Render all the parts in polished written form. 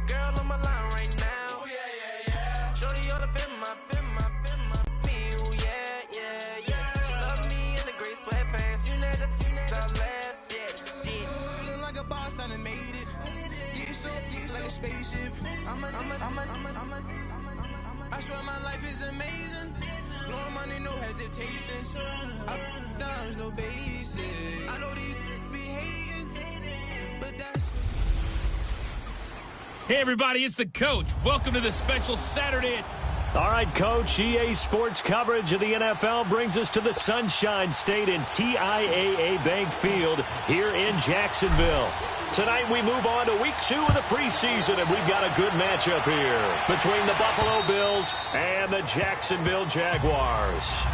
your girl on my line right now. Ooh, yeah, yeah, yeah. Shorty all up in my me. Ooh, yeah, yeah, yeah. She love me in the gray sweatpants. You never left, yeah, did. Feeling like a boss, I done made it. Get so like a spaceship. I swear my life is amazing. Blowing money, no hesitation. Up, down, no basic. I know these be hating, but that's. Hey, everybody, it's the coach. Welcome to the special Saturday. All right, Coach, EA Sports coverage of the NFL brings us to the Sunshine State in TIAA Bank Field here in Jacksonville. Tonight we move on to week 2 of the preseason, and we've got a good matchup here between the Buffalo Bills and the Jacksonville Jaguars.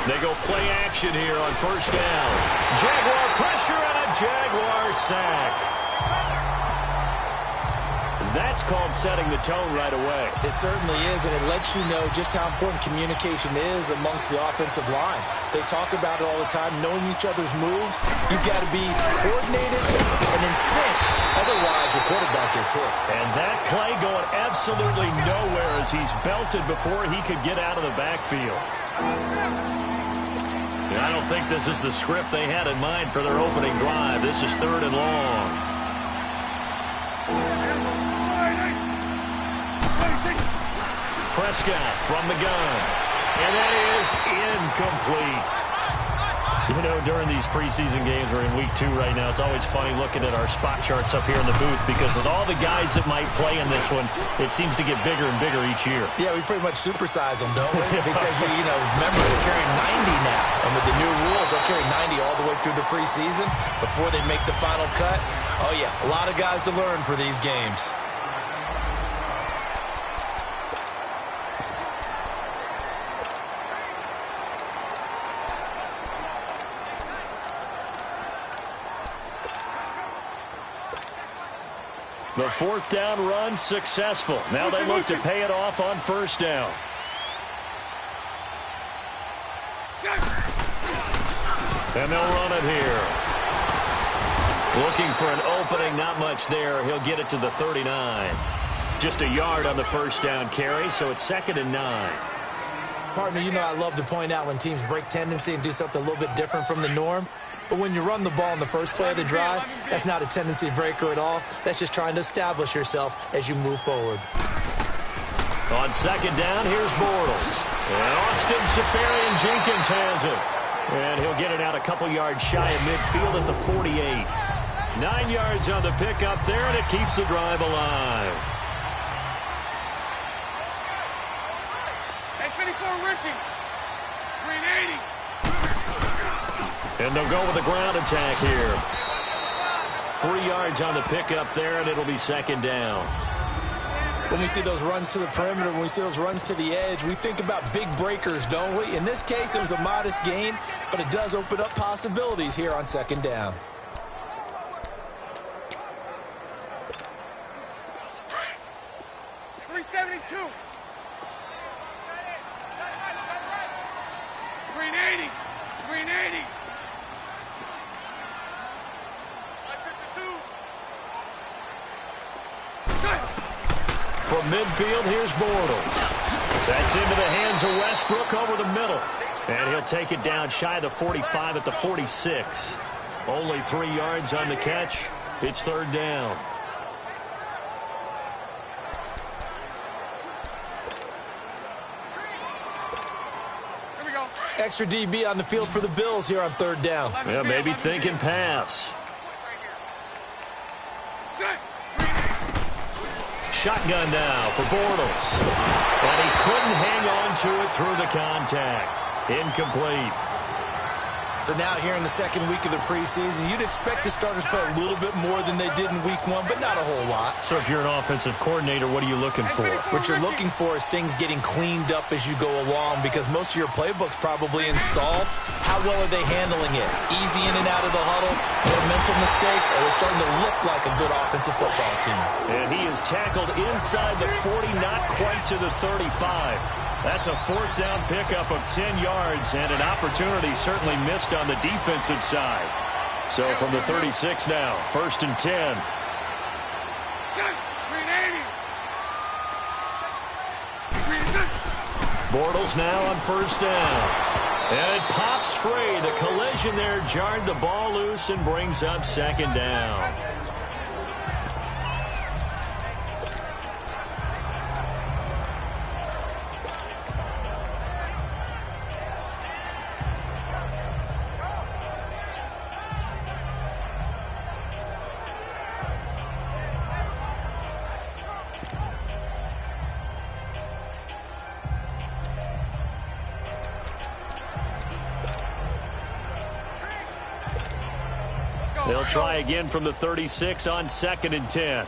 They go play action here on first down. Jaguar pressure and a Jaguar sack. That's called setting the tone right away. It certainly is, and it lets you know just how important communication is amongst the offensive line. They talk about it all the time, knowing each other's moves. You've got to be coordinated and in sync. Otherwise, your quarterback gets hit. And that play going absolutely nowhere as he's belted before he could get out of the backfield. I don't think this is the script they had in mind for their opening drive. This is 3rd and long. Prescott from the gun. And that is incomplete. You know, during these preseason games, we're in week 2 right now, it's always funny looking at our spot charts up here in the booth because with all the guys that might play in this one, it seems to get bigger and bigger each year. Yeah, we pretty much supersize them, don't we? Because, you know, remember, they're carrying 90 now. And with the new rules, they'll carry 90 all the way through the preseason before they make the final cut. Oh, yeah, a lot of guys to learn for these games. The 4th down run successful. Now they look to pay it off on first down. And they'll run it here. Looking for an opening, not much there. He'll get it to the 39. Just a yard on the first down carry, so it's 2nd and 9. Partner, you know I love to point out when teams break tendency and do something a little bit different from the norm. But when you run the ball in the first play of the drive, that's not a tendency breaker at all. That's just trying to establish yourself as you move forward. On 2nd down, here's Bortles. And Austin Seferian-Jenkins has it. And he'll get it out a couple yards shy of midfield at the 48. 9 yards on the pickup there, and it keeps the drive alive. Hey, 54 Ricky. 380. And they'll go with a ground attack here. 3 yards on the pickup there, and it'll be 2nd down. When we see those runs to the perimeter, when we see those runs to the edge, we think about big breakers, don't we? In this case, it was a modest gain, but it does open up possibilities here on 2nd down. From midfield, here's Bortles. That's into the hands of Westbrook over the middle. And he'll take it down shy of the 45 at the 46. Only 3 yards on the catch. It's 3rd down. Here we go. Extra DB on the field for the Bills here on 3rd down. Yeah, maybe thinking pass. Shotgun now for Bortles. And he couldn't hang on to it through the contact. Incomplete. So now here in the second week of the preseason, you'd expect the starters to play a little bit more than they did in week 1, but not a whole lot. So if you're an offensive coordinator, what are you looking for? What you're looking for is things getting cleaned up as you go along, because most of your playbook's probably installed. How well are they handling it? Easy in and out of the huddle, no mental mistakes, or are they starting to look like a good offensive football team? And he is tackled inside the 40, not quite to the 35. That's a fourth down pickup of 10 yards and an opportunity certainly missed on the defensive side. So from the 36 now, 1st and 10. Bortles now on 1st down. And it pops free. The collision there jarred the ball loose and brings up 2nd down. They'll try again from the 36 on 2nd and 10.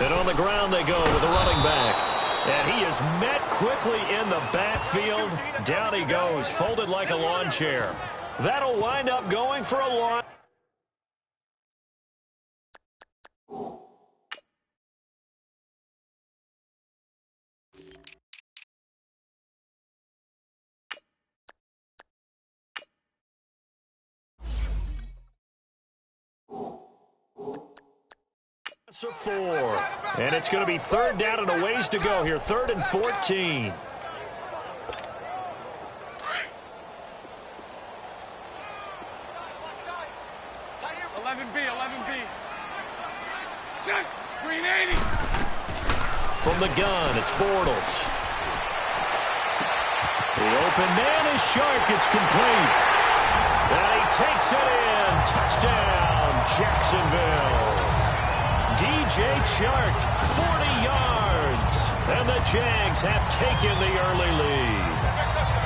And on the ground they go with the running back. And he is met quickly in the backfield. Down he goes, folded like a lawn chair. That'll wind up going for a loss. So 4. And it's going to be 3rd down and a ways to go here. 3rd and 14. Check. Green 80. From the gun, it's Bortles. The open man is Shark. It's complete. And he takes it in. Touchdown, Jacksonville. DJ Chark, 40 yards. And the Jags have taken the early lead.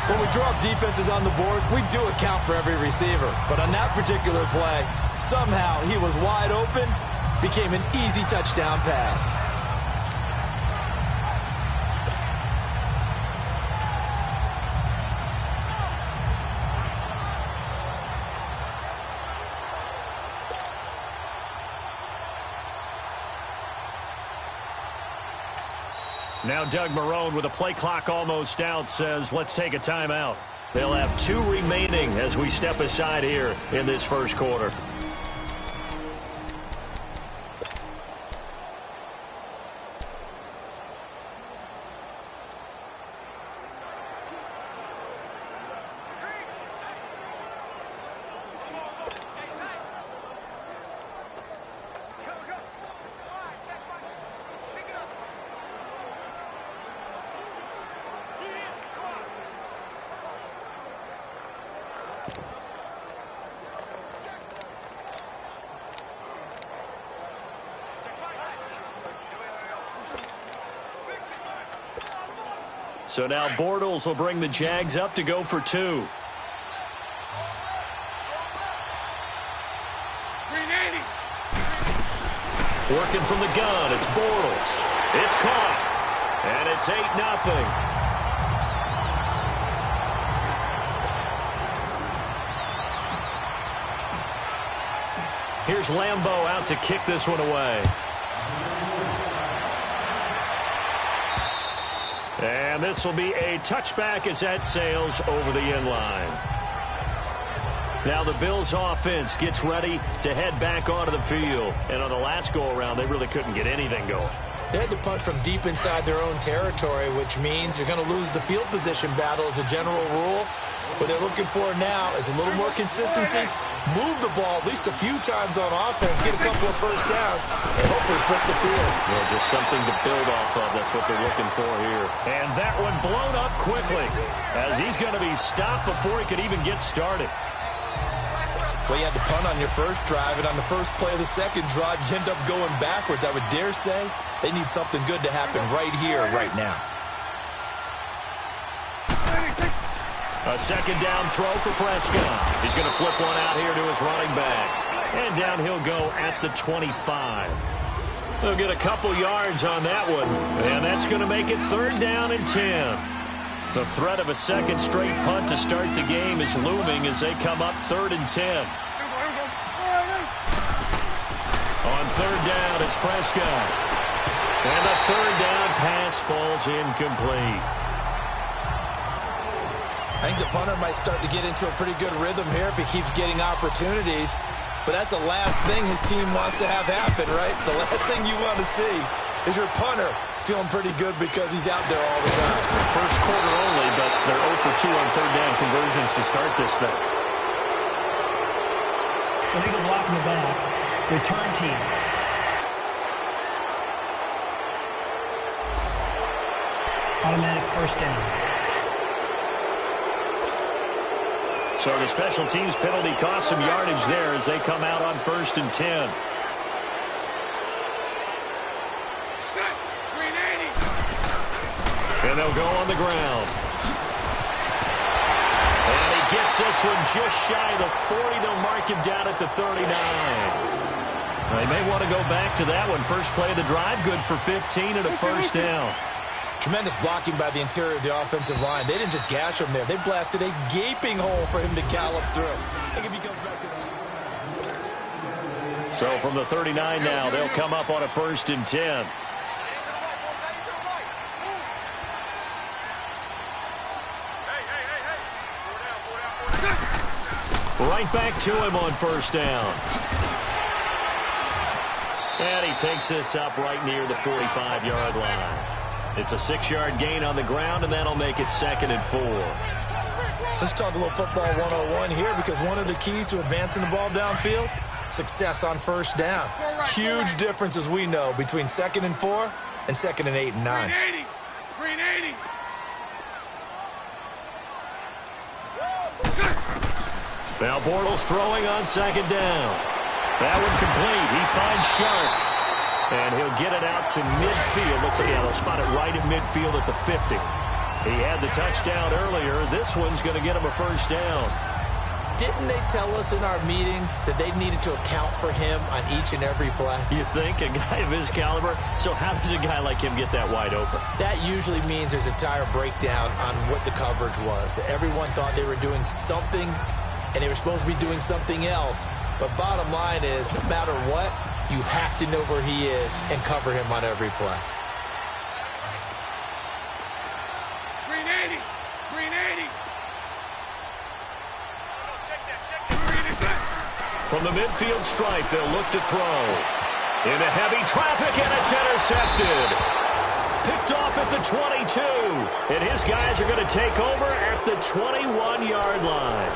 When we draw up defenses on the board, we do account for every receiver. But on that particular play, somehow he was wide open, became an easy touchdown pass. Now Doug Marrone, with a play clock almost out, says let's take a timeout. They'll have 2 remaining as we step aside here in this first quarter. So now Bortles will bring the Jags up to go for 2. Green 80. Working from the gun, it's Bortles. It's caught. And it's 8-0. Here's Lambeau out to kick this one away. And this will be a touchback as that sails over the end line. Now the Bills offense gets ready to head back onto the field. And on the last go-around, they really couldn't get anything going. They had to punt from deep inside their own territory, which means you're going to lose the field position battle as a general rule. What they're looking for now is a little more consistency, move the ball at least a few times on offense, get a couple of first downs, and hopefully flip the field. Yeah, just something to build off of. That's what they're looking for here. And that one blown up quickly as he's going to be stopped before he could even get started. Well, you had to punt on your first drive, and on the first play of the second drive, you end up going backwards. I would dare say they need something good to happen right here, right now. A second down throw for Prescott. He's going to flip one out here to his running back. And down he'll go at the 25. They'll get a couple yards on that one. And that's going to make it 3rd down and 10. The threat of a second straight punt to start the game is looming as they come up 3rd and 10. On 3rd down, it's Prescott. And the 3rd down pass falls incomplete. I think the punter might start to get into a pretty good rhythm here if he keeps getting opportunities. But that's the last thing his team wants to have happen, right? The last thing you want to see is your punter feeling pretty good because he's out there all the time. First quarter only, but they're 0 for 2 on 3rd down conversions to start this thing. Illegal block in the back. Return team. Automatic 1st down. So the special teams penalty costs some yardage there as they come out on 1st and 10. And they'll go on the ground. And he gets this one just shy of the 40. They'll mark him down at the 39. They may want to go back to that one. First play of the drive, good for 15 and a 1st down. Tremendous blocking by the interior of the offensive line. They didn't just gash him there. They blasted a gaping hole for him to gallop through. I think if he comes back to that. So from the 39 now, they'll come up on a 1st and 10. Right back to him on 1st down. And he takes this up right near the 45-yard line. It's a 6-yard gain on the ground, and that'll make it 2nd and 4. Let's talk a little football 101 here, because one of the keys to advancing the ball downfield, success on 1st down. Huge difference, as we know, between 2nd and 4 and 2nd and 8 and 9. 380. Now Bortles throwing on 2nd down. That one complete. He finds Sharp. And he'll get it out to midfield. Let's see, they'll spot it right at midfield at the 50. He had the touchdown earlier. This one's going to get him a 1st down. Didn't they tell us in our meetings that they needed to account for him on each and every play? You think? A guy of his caliber? So how does a guy like him get that wide open? That usually means there's a tire breakdown on what the coverage was. That everyone thought they were doing something, and they were supposed to be doing something else. But bottom line is, no matter what, you have to know where he is and cover him on every play. 380. From the midfield stripe, they'll look to throw. Into heavy traffic, and it's intercepted. Picked off at the 22. And his guys are going to take over at the 21-yard line.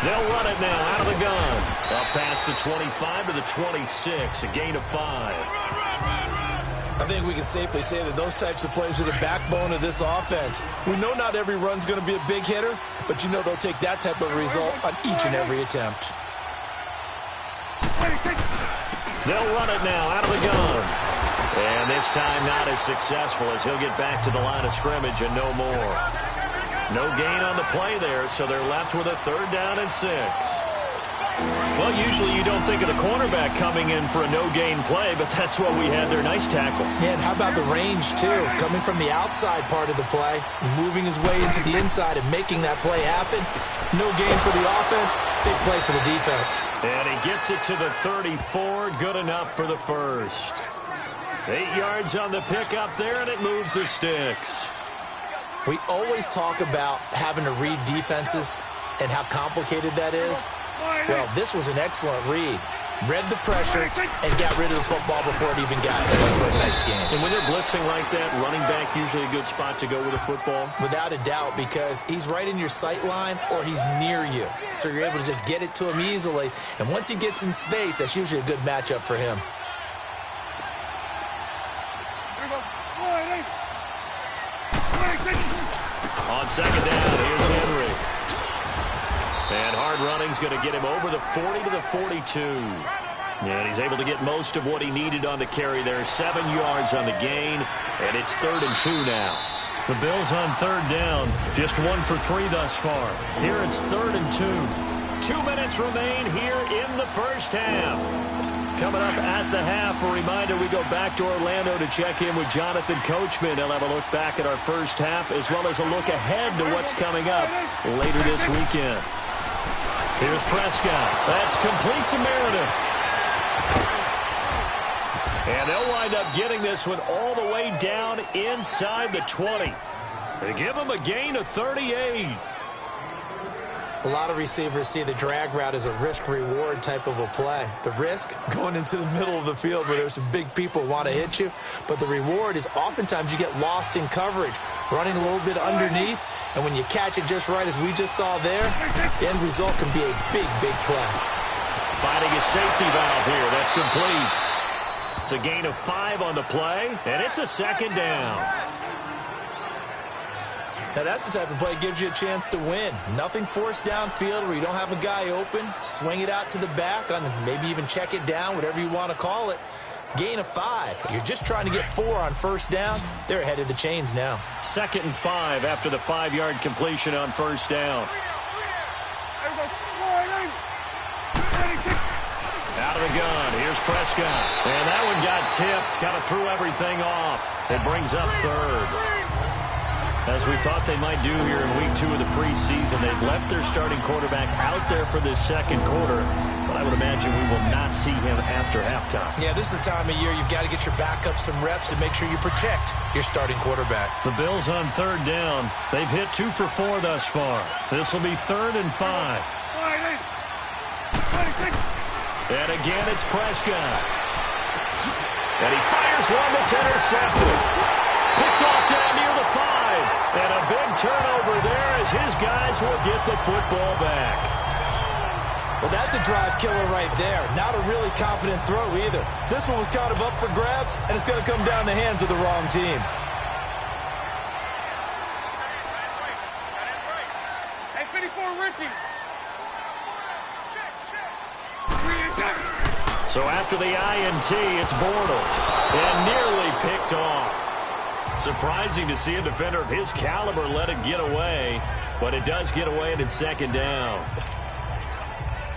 They'll run it now out of the gun. Up past the 25 to the 26, a gain of 5. I think we can safely say that those types of plays are the backbone of this offense. We know not every run's going to be a big hitter, but you know they'll take that type of result on each and every attempt. They'll run it now out of the gun. And this time not as successful as he'll get back to the line of scrimmage and no more. No gain on the play there, so they're left with a 3rd down and 6. Well, usually you don't think of the cornerback coming in for a no-gain play, but that's what we had there. Nice tackle. Yeah, and how about the range, too? Coming from the outside part of the play, moving his way into the inside and making that play happen. No gain for the offense, big play for the defense. And he gets it to the 34, good enough for the 1st. 8 yards on the pickup there, and it moves the sticks. We always talk about having to read defenses and how complicated that is. Well, this was an excellent read. Read the pressure and got rid of the football before it even got to him for a nice game. And when they're blitzing like that, running back usually a good spot to go with a football? Without a doubt, because he's right in your sight line or he's near you. So you're able to just get it to him easily. And once he gets in space, that's usually a good matchup for him. On 2nd down, here's Henry. And hard running's going to get him over the 40 to the 42. And he's able to get most of what he needed on the carry there. 7 yards on the gain, and it's 3rd and 2 now. The Bills on 3rd down, just 1 for 3 thus far. Here it's 3rd and 2. 2 minutes remain here in the first half. Coming up at the half, a reminder, we go back to Orlando to check in with Jonathan Coachman. He'll have a look back at our first half, as well as a look ahead to what's coming up later this weekend. Here's Prescott. That's complete to Meredith. And they'll wind up getting this one all the way down inside the 20. They give him a gain of 38. A lot of receivers see the drag route as a risk-reward type of a play. The risk, going into the middle of the field where there's some big people who want to hit you. But the reward is oftentimes you get lost in coverage, running a little bit underneath. And when you catch it just right, as we just saw there, the end result can be a big, big play. Finding a safety valve here. That's complete. It's a gain of 5 on the play, and it's a 2nd down. Now, that's the type of play that gives you a chance to win. Nothing forced downfield where you don't have a guy open. Swing it out to the back, on maybe even check it down, whatever you want to call it. Gain of 5. You're just trying to get 4 on first down. They're ahead of the chains now. 2nd and 5 after the 5-yard completion on first down. Out of the gun. Here's Prescott. And that one got tipped. Kind of threw everything off. It brings up 3rd. As we thought they might do here in week 2 of the preseason, they've left their starting quarterback out there for this 2nd quarter. But I would imagine we will not see him after halftime. Yeah, this is the time of year you've got to get your backup some reps and make sure you protect your starting quarterback. The Bills on 3rd down. They've hit 2 for 4 thus far. This will be 3rd and 5. And again, it's Prescott. And he fires one that's intercepted. Picked off down near the 5. And a big turnover there as his guys will get the football back. Well, that's a drive killer right there. Not a really confident throw either. This one was kind of up for grabs, and it's going to come down the hands of the wrong team. Hey, 54, Ricky. So after the INT, it's Bortles. And nearly picked off. Surprising to see a defender of his caliber let it get away. But it does get away, and it's 2nd down.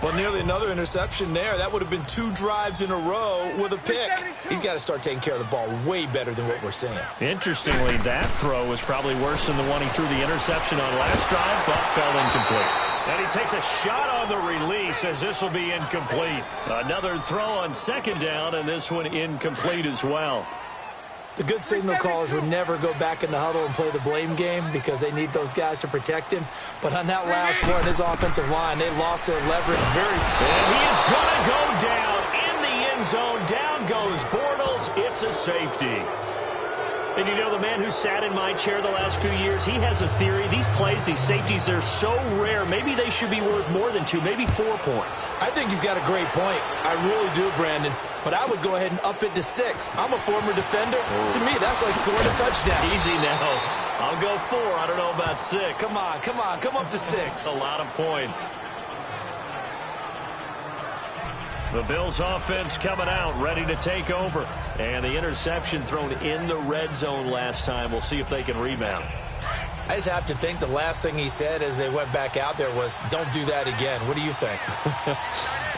Well, nearly another interception there. That would have been 2 drives in a row with a pick. He's got to start taking care of the ball way better than what we're seeing. Interestingly, that throw was probably worse than the one he threw the interception on last drive, but fell incomplete. And he takes a shot on the release as this will be incomplete. Another throw on 2nd down, and this one incomplete as well. The good signal callers would never go back in the huddle and play the blame game because they need those guys to protect him. But on that last one, his offensive line, they lost their leverage very. And he is going to go down in the end zone. Down goes Bortles. It's a safety. And you know, the man who sat in my chair the last few years, he has a theory. These plays, these safeties, they're so rare. Maybe they should be worth more than 2, maybe 4 points. I think he's got a great point. I really do, Brandon. But I would go ahead and up it to 6. I'm a former defender. To me, that's like scoring a touchdown. Easy now. I'll go 4. I don't know about 6. Come on. Come up to 6. A lot of points. The Bills offense coming out, ready to take over. And the interception thrown in the red zone last time. We'll see if they can rebound. I just have to think the last thing he said as they went back out there was, don't do that again. What do you think?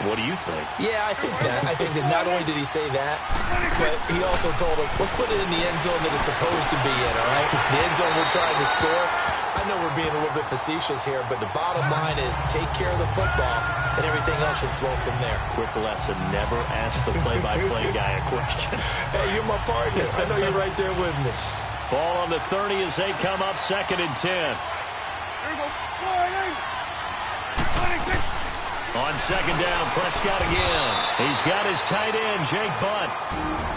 What do you think? Yeah, I think that. I think that not only did he say that, but he also told him, let's put it in the end zone that it's supposed to be in, all right? The end zone we're trying to score. I know we're being a little bit facetious here, but the bottom line is take care of the football, and everything else should flow from there. Quick lesson, never ask the play-by-play guy a question. Hey, you're my partner. I know you're right there with me. Ball on the 30 as they come up 2nd and 10. On 2nd down, Prescott again. He's got his tight end, Jake Butt.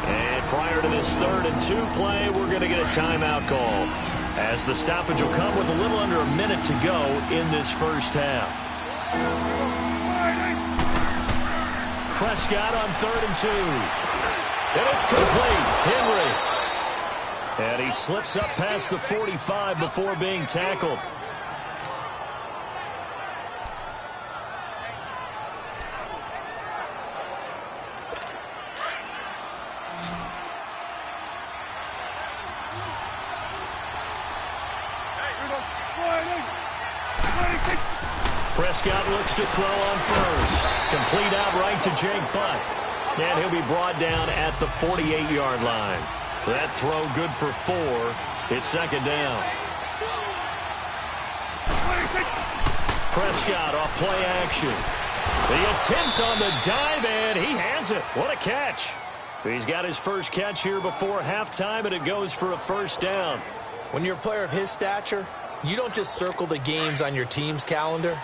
And prior to this 3rd and 2 play, we're going to get a timeout call, as the stoppage will come with a little under a minute to go in this first half. Prescott on 3rd and 2. And it's complete. Henry. And he slips up past the 45 before being tackled. Prescott looks to throw on first. Complete outright to Jake Butt. And he'll be brought down at the 48-yard line. That throw good for 4. It's second down. Prescott off play action. The attempt on the dive, and he has it. What a catch. He's got his first catch here before halftime, and it goes for a first down. When you're a player of his stature, you don't just circle the games on your team's calendar.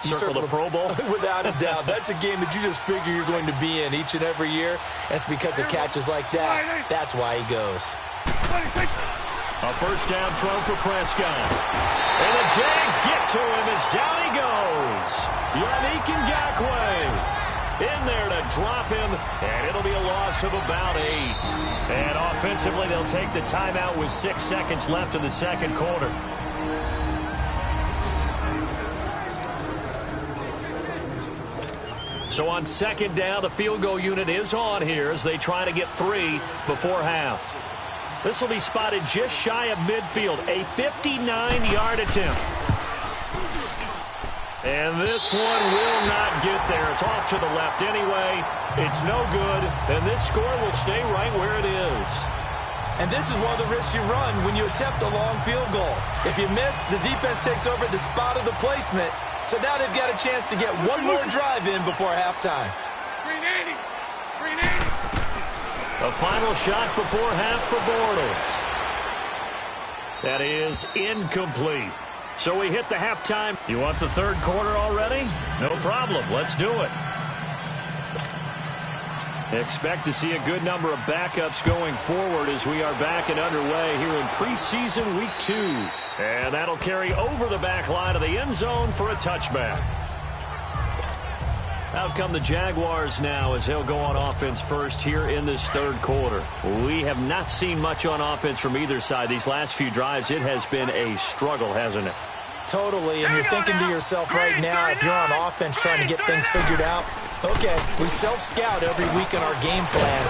You circle the Pro Bowl? Without a doubt. That's a game that you just figure you're going to be in each and every year. That's because of catches like that. That's why he goes. A first down throw for Prescott. And the Jags get to him as down he goes. Yannick Ngakoue in there to drop him, and it'll be a loss of about 8. And offensively, they'll take the timeout with 6 seconds left in the second quarter. So on second down, the field goal unit is on here as they try to get 3 before half. This will be spotted just shy of midfield, a 59-yard attempt. And this one will not get there. It's off to the left anyway. It's no good, and this score will stay right where it is. And this is one of the risks you run when you attempt a long field goal. If you miss, the defense takes over at the spot of the placement. So now they've got a chance to get one more drive in before halftime. 380. 380. A final shot before half for Bortles. That is incomplete. So we hit the halftime. You want the third quarter already? No problem. Let's do it. Expect to see a good number of backups going forward as we are back and underway here in preseason week 2. And that'll carry over the back line of the end zone for a touchback. Out come the Jaguars now as they'll go on offense first here in this third quarter. We have not seen much on offense from either side. These last few drives, it has been a struggle, hasn't it? Totally, and you're thinking to yourself right now, if you're on offense trying to get things figured out, okay, we self-scout every week in our game plan.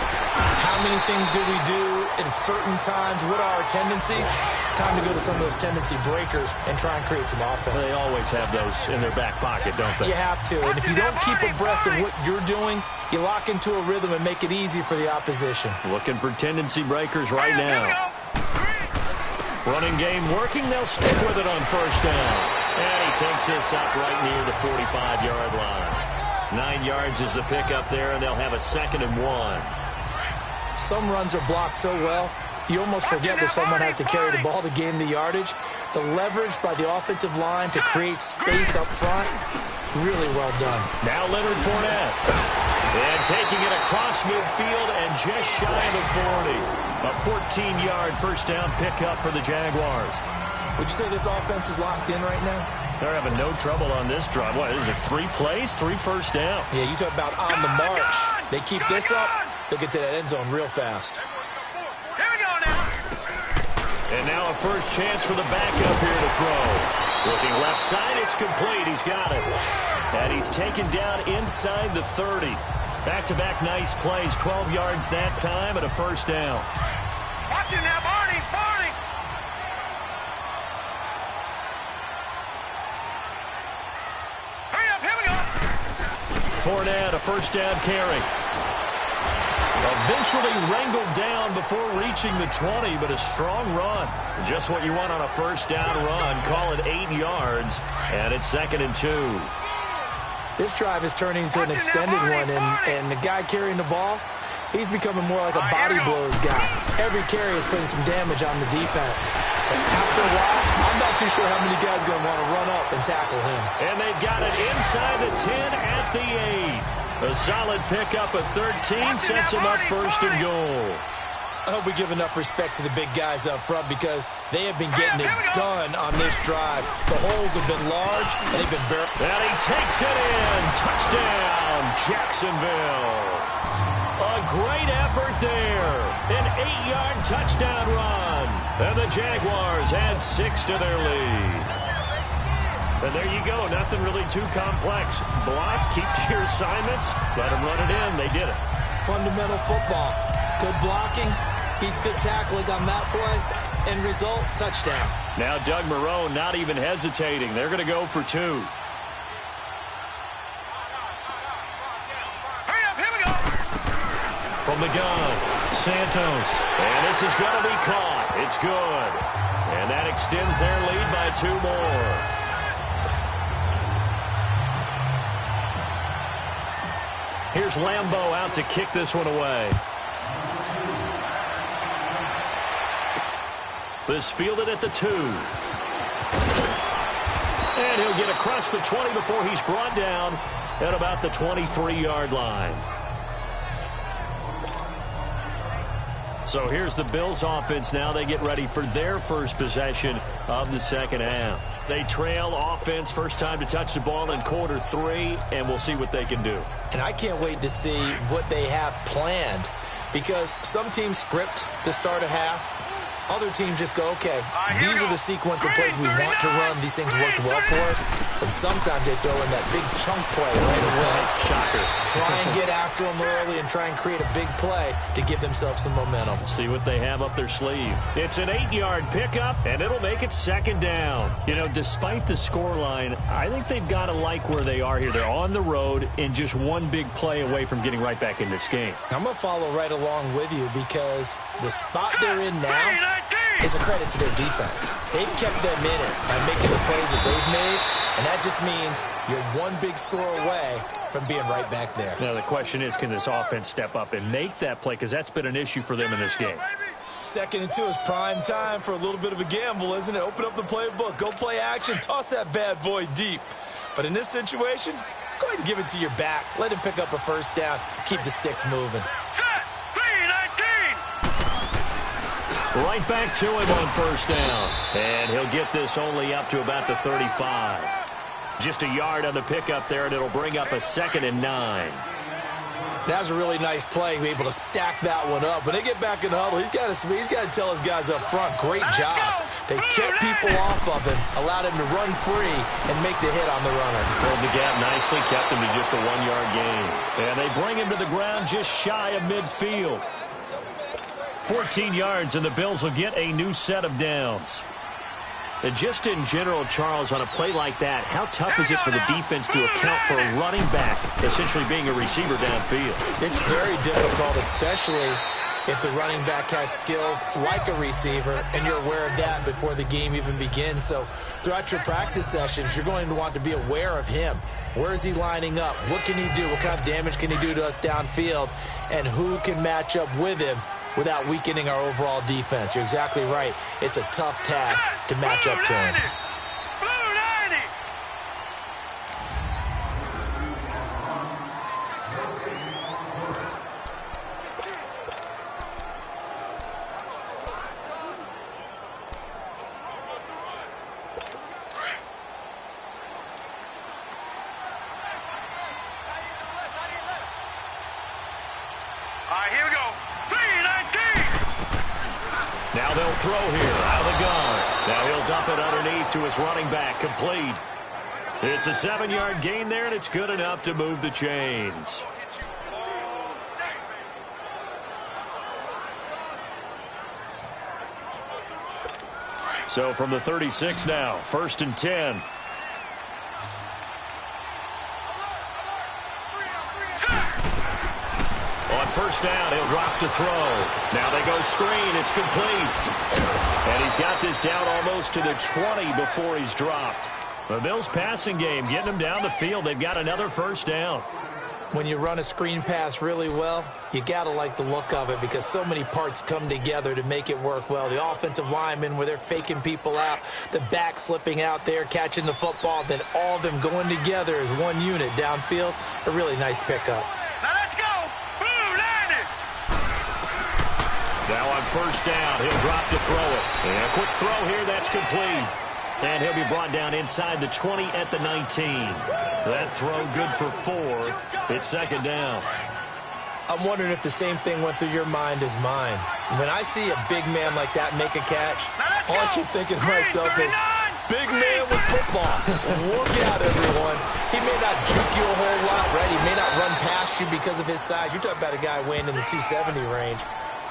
How many things do we do at certain times? What are our tendencies? Time to go to some of those tendency breakers and try and create some offense. They always have those in their back pocket, don't they? You have to, and if you don't keep abreast of what you're doing, you lock into a rhythm and make it easy for the opposition. Looking for tendency breakers right now. Running game working, they'll stick with it on first down. And he takes this up right near the 45-yard line. 9 yards is the pickup there, and they'll have a 2nd and 1. Some runs are blocked so well, you almost forget that someone has to carry the ball to gain the yardage. The leverage by the offensive line to create space up front, really well done. Now Leonard Fournette. And taking it across midfield and just shy of the 40. A 14-yard first down pickup for the Jaguars. Would you say this offense is locked in right now? They're having no trouble on this drive. What, is it 3 plays, 3 first downs? Yeah, you talk about on the march. They keep this up, they'll get to that end zone real fast. Here we go now. And now a first chance for the backup here to throw. Looking left side, it's complete. He's got it. And he's taken down inside the 30. Back-to-back nice plays, 12 yards that time and a first down. Watch it now, Barney. Barney. Hurry up, here we go. Fournette, a first down carry. Eventually wrangled down before reaching the 20, but a strong run. Just what you want on a first down run. Call it 8 yards, and it's 2nd and 2. This drive is turning into an extended one, and the guy carrying the ball, he's becoming more like a body blows guy. Every carry is putting some damage on the defense. So after a while, I'm not too sure how many guys are going to want to run up and tackle him. And they've got it inside the 10 at the 8. A solid pickup of 13 sets him up first and goal. I hope we give enough respect to the big guys up front because they have been getting it done on this drive. The holes have been large, and they've been bare. And he takes it in. Touchdown, Jacksonville. A great effort there. An 8-yard touchdown run. And the Jaguars add 6 to their lead. And there you go. Nothing really too complex. Block, keep to your assignments, let them run it in. They did it. Fundamental football. Good blocking. Beats good tackling on that play. End result, touchdown. Now Doug Marrone not even hesitating. They're going to go for 2. Hurry up, here we go. From the gun, Santos. And this is going to be caught. It's good. And that extends their lead by 2 more. Here's Lambeau out to kick this one away. This fielded at the 2. And he'll get across the 20 before he's brought down at about the 23-yard line. So here's the Bills offense now. They get ready for their first possession of the second half. They trail offense first time to touch the ball in quarter 3, and we'll see what they can do. And I can't wait to see what they have planned, because some teams script to start a half. Other teams just go, okay, these are the sequence of plays we want to run. These things worked well for us. And sometimes they throw in that big chunk play right away. Shocker. Try and get after them early and try and create a big play to give themselves some momentum. See what they have up their sleeve. It's an 8-yard pickup, and it'll make it second down. You know, despite the scoreline, I think they've got to like where they are here. They're on the road and just one big play away from getting right back in this game. I'm going to follow right along with you, because the spot they're in now is a credit to their defense. They've kept them in it by making the plays that they've made, and that just means you're one big score away from being right back there. Now the question is, can this offense step up and make that play, because that's been an issue for them in this game. 2nd and 2 is prime time for a little bit of a gamble, isn't it? Open up the playbook, go play action, toss that bad boy deep. But in this situation, go ahead and give it to your back. Let him pick up a first down. Keep the sticks moving. Right back to him on first down. And he'll get this only up to about the 35. Just a yard on the pickup there, and it'll bring up a 2nd and 9. That was a really nice play, be able to stack that one up. When they get back in the huddle, he's got to tell his guys up front, great job. They kept people off of him, allowed him to run free and make the hit on the runner. Filled the gap nicely, kept him to just a 1-yard gain. And they bring him to the ground just shy of midfield. 14 yards, and the Bills will get a new set of downs. And just in general, Charles, on a play like that, how tough is it for the defense to account for a running back essentially being a receiver downfield? It's very difficult, especially if the running back has skills like a receiver, and you're aware of that before the game even begins. So throughout your practice sessions, you're going to want to be aware of him. Where is he lining up? What can he do? What kind of damage can he do to us downfield? And who can match up with him without weakening our overall defense? You're exactly right. It's a tough task to match up to him. Here we go. 3-19. Now they'll throw here out of the gun. Now he'll dump it underneath to his running back, complete. It's a 7-yard gain there, and it's good enough to move the chains. So from the 36 now, 1st and 10. On first down, he'll drop to throw. Now they go screen. It's complete. And he's got this down almost to the 20 before he's dropped. The Bills passing game, getting them down the field. They've got another first down. When you run a screen pass really well, you got to like the look of it, because so many parts come together to make it work well. The offensive linemen, where they're faking people out, the back slipping out there, catching the football, then all of them going together as one unit downfield. A really nice pickup. Now let's go. Now on first down, he'll drop to throw it. And a quick throw here, that's complete. And he'll be brought down inside the 20 at the 19. That throw good for 4. It's second down. I'm wondering if the same thing went through your mind as mine. When I see a big man like that make a catch, all I keep thinking to myself is, big man with football. Look out, everyone. He may not juke you a whole lot, right? He may not run past you because of his size. You're talking about a guy weighing in the 270 range.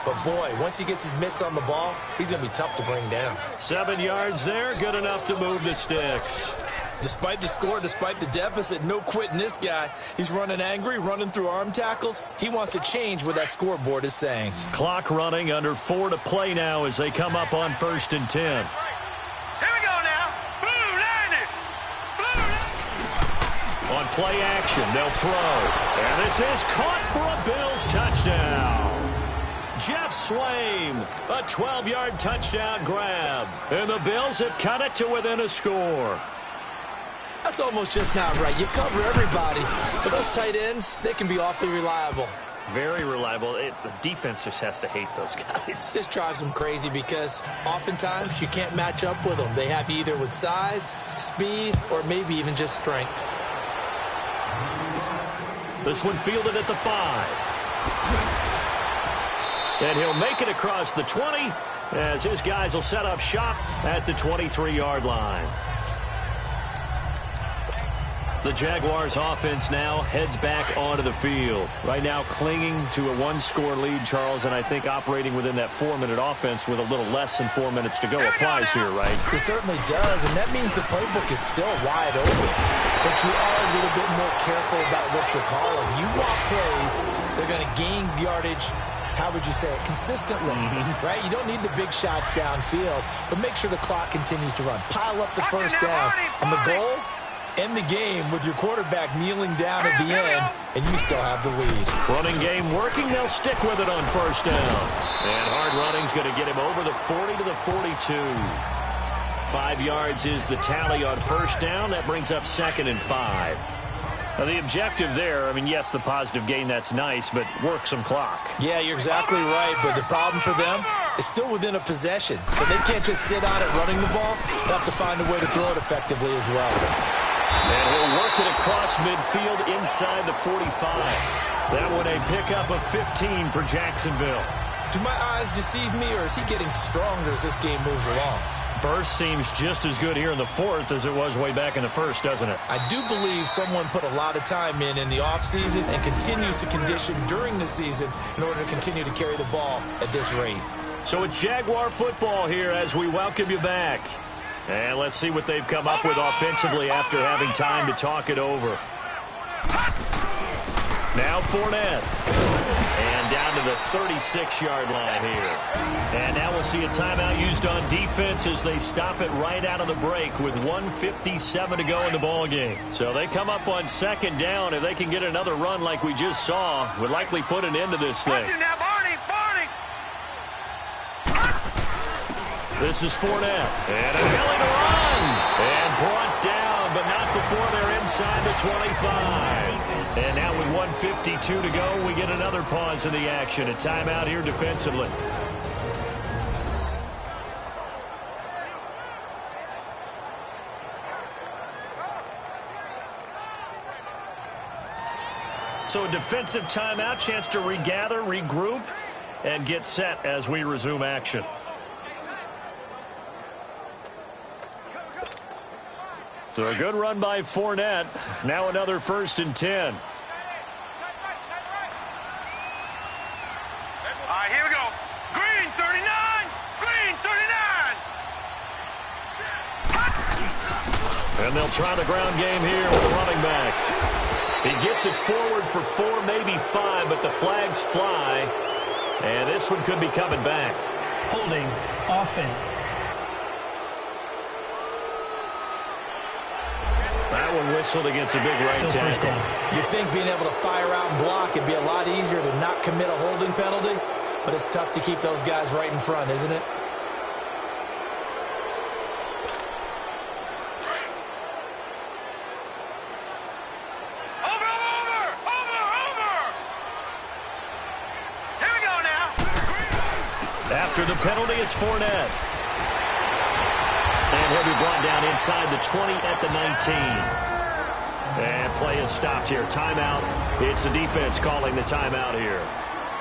But, boy, once he gets his mitts on the ball, he's going to be tough to bring down. 7 yards there, good enough to move the sticks. Despite the score, despite the deficit, no quitting this guy. He's running angry, running through arm tackles. He wants to change what that scoreboard is saying. Clock running, under 4 to play now as they come up on 1st and 10. Here we go now. Blue landed. Blue. On play action, they'll throw. And this is caught for a Bills touchdown. Jeff Swaim, a 12-yard touchdown grab. And the Bills have cut it to within a score. That's almost just not right. You cover everybody. But those tight ends, they can be awfully reliable. Very reliable. The defense just has to hate those guys. This drives them crazy because oftentimes you can't match up with them. They have you either with size, speed, or maybe even just strength. This one fielded at the 5. And he'll make it across the 20 as his guys will set up shop at the 23-yard line. The Jaguars offense now heads back onto the field. Right now clinging to a 1-score lead, Charles, and I think operating within that 4-minute offense with a little less than 4 minutes to go applies here, right? It certainly does, and that means the playbook is still wide open. But you are a little bit more careful about what you're calling. You want plays, they're going to gain yardage, how would you say it, consistently, right? You don't need the big shots downfield, but make sure the clock continues to run. Pile up the first down, and the goal? End the game with your quarterback kneeling down at the end, and you still have the lead. Running game working. They'll stick with it on 1st down. And hard running's going to get him over the 40 to the 42. 5 yards is the tally on 1st down. That brings up 2nd and 5. Now, the objective there, I mean, yes, the positive gain, that's nice, but work some clock. Yeah, you're exactly right, but the problem for them is still within a possession. So they can't just sit on it running the ball. They have to find a way to throw it effectively as well. And he'll work it across midfield inside the 45. That one a pickup of 15 for Jacksonville. Do my eyes deceive me, or is he getting stronger as this game moves along? Burst seems just as good here in the 4th as it was way back in the 1st, doesn't it? I do believe someone put a lot of time in the offseason and continues to condition during the season in order to continue to carry the ball at this rate. So it's Jaguar football here as we welcome you back. And let's see what they've come up with offensively after having time to talk it over. Now Fournette. And down to the 36-yard line here. And now we'll see a timeout used on defense as they stop it right out of the break with 1:57 to go in the ballgame. So they come up on 2nd down. If they can get another run like we just saw, would likely put an end to this thing. This is Fournette. And a belly to run. And brought down, but not before they're inside the 25. And now with 1:52 to go, we get another pause in the action. A timeout here defensively. So a defensive timeout, chance to regather, regroup, and get set as we resume action. So a good run by Fournette. Now another 1st and 10. All right, here we go. Green 39. Green 39. And they'll try the ground game here with the running back. He gets it forward for 4, maybe 5, but the flags fly. And this one could be coming back. Holding offense. That one whistled against a big right Still tackle. 1st down. You'd think being able to fire out and block would be a lot easier to not commit a holding penalty, but it's tough to keep those guys right in front, isn't it? Over. Here we go now. After the penalty, it's Fournette. And he'll be brought down inside the 20 at the 19. And play is stopped here. Timeout. It's the defense calling the timeout here,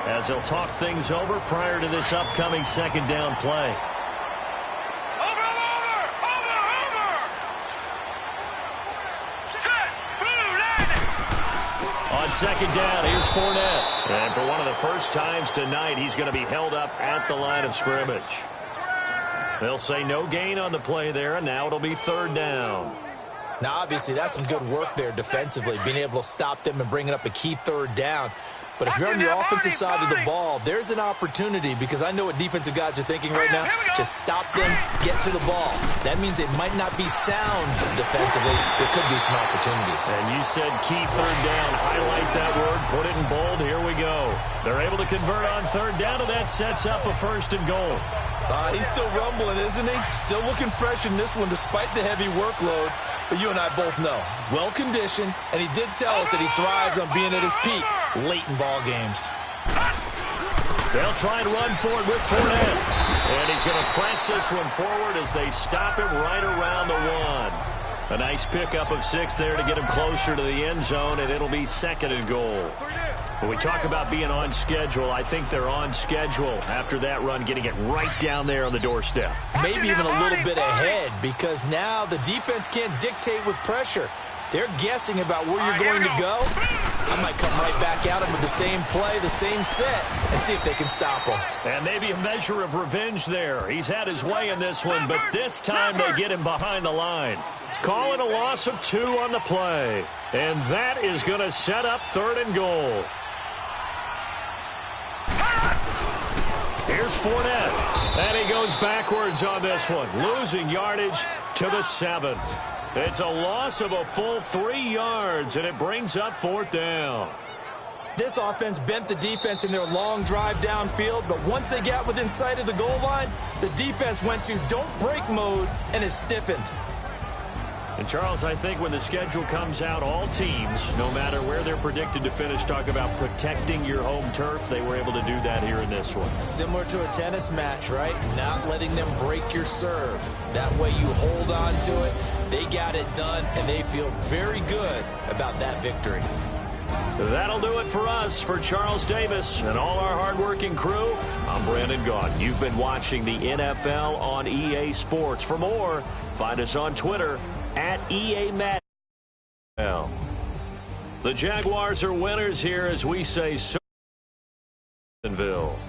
as they'll talk things over prior to this upcoming 2nd down play. Over. Set. Blue landing. On on second down, here's Fournette. And for one of the first times tonight, he's going to be held up at the line of scrimmage. They'll say no gain on the play there, and now it'll be third down. Now, obviously, that's some good work there defensively, being able to stop them and bringing up a key third down. But if you're on the offensive side of the ball, there's an opportunity, because I know what defensive guys are thinking right now. Just stop them, get to the ball. That means they might not be sound defensively. There could be some opportunities. And you said key third down. Highlight that word. Put it in bold. Here we go. They're able to convert on third down, and that sets up a first and goal. He's still rumbling, isn't he? Still looking fresh in this one despite the heavy workload. But you and I both know, well-conditioned, and he did tell us that he thrives on being at his peak late in ball games. They'll try and run for it with Fournette. And he's going to press this one forward as they stop him right around the 1. A nice pickup of 6 there to get him closer to the end zone, and it'll be second and goal. When we talk about being on schedule, I think they're on schedule after that run, getting it right down there on the doorstep. Maybe even a little bit ahead, because now the defense can't dictate with pressure. They're guessing about where you're going to go. I might come right back at them with the same play, the same set, and see if they can stop them. And maybe a measure of revenge there. He's had his way in this one, but this time they get him behind the line. Call it a loss of 2 on the play. And that is going to set up third and goal. Here's Fournette, and he goes backwards on this one, losing yardage to the 7. It's a loss of a full 3 yards, and it brings up fourth down. This offense bent the defense in their long drive downfield, but once they got within sight of the goal line, the defense went to don't break mode and is stiffened. And, Charles, I think when the schedule comes out, all teams, no matter where they're predicted to finish, talk about protecting your home turf. They were able to do that here in this one. Similar to a tennis match, right? Not letting them break your serve. That way you hold on to it. They got it done, and they feel very good about that victory. That'll do it for us. For Charles Davis and all our hardworking crew, I'm Brandon Gaudin. You've been watching the NFL on EA Sports. For more, find us on Twitter at EAMatch. The Jaguars are winners here as we say, Jacksonville.